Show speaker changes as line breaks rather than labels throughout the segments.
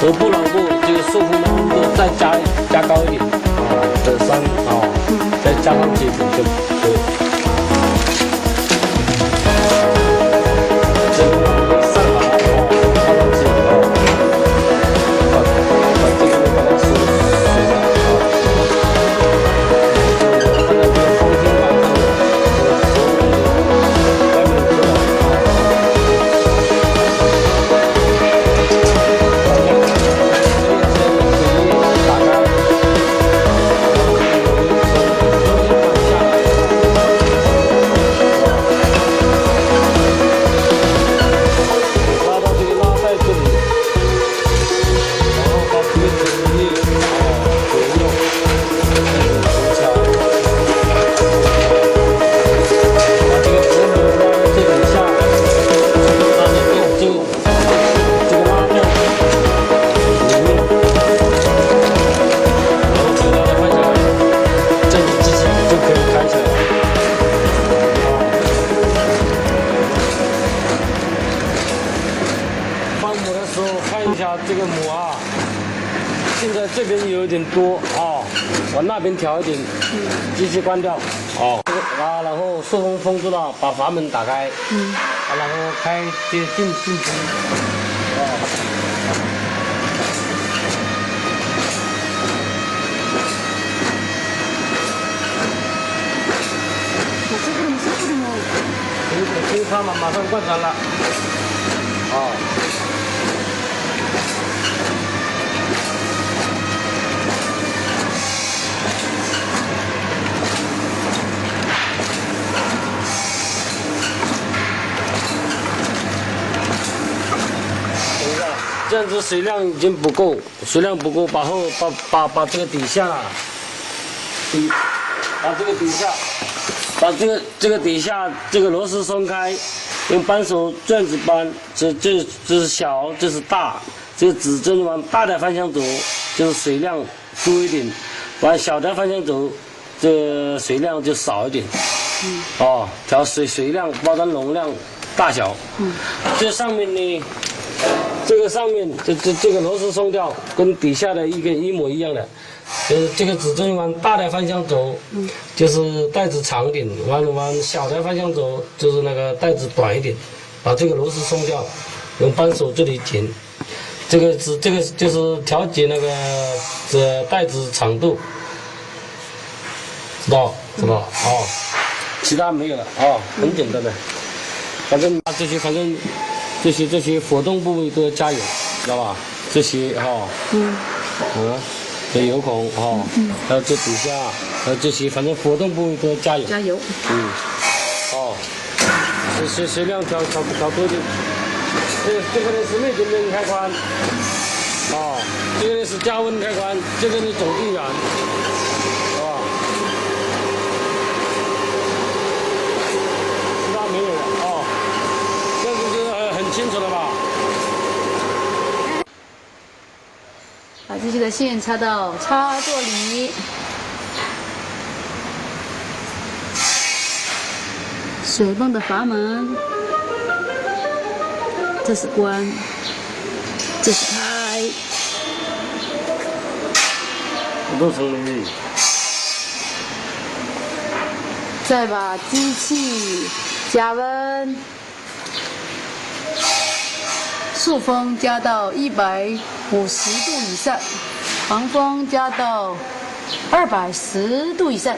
头部、脑部这个束缚的温度再加高一点，等3再加上几点就可以。这个上好加上几把这个把它水上看到这个方形板上外面出来。 这个膜啊，现在这边有一点多啊，往那边调一点，机器关掉哦，然后顺风封住了，把阀门打开，然后开进机，听它马上灌满了，这样子水量已经不够，把这个底下，把这个底下，把这个底下这个螺丝松开，用扳手这样子扳，这是小，这是大，这个指针往大的方向走，就是水量多一点，往小的方向走，这水量就少一点。调水量、包装容量、大小。这上面呢。 这个上面这个螺丝松掉，跟底下的一模一样的，这个指针往大的方向走，就是带子长一点；往小的方向走，就是那个带子短一点。把这个螺丝松掉，用扳手这里紧。这个就是调节那个带子长度，知道其他没有了很简单的，反正这些活动部位都要加油，知道吧？这些这油孔还有这底下，还有这些，反正活动部位都要加油。加油。水量调多点。这个呢是内点灯开关，这个呢是加温开关，这个呢总电源，其他没有了这个是很清楚了吧？
把这些的线插到插座里，水泵的阀门，这是关，这是开。
多层的。
再把机器加温。 塑封加到150度以上，防风加到210度以上。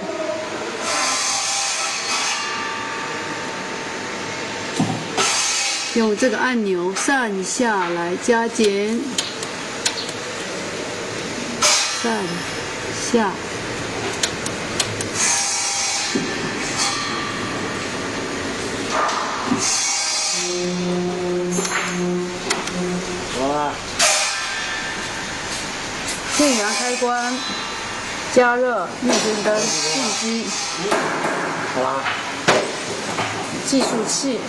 用这个按钮上下来加减，上下。 电源开关，加热内电灯，进机，计数器。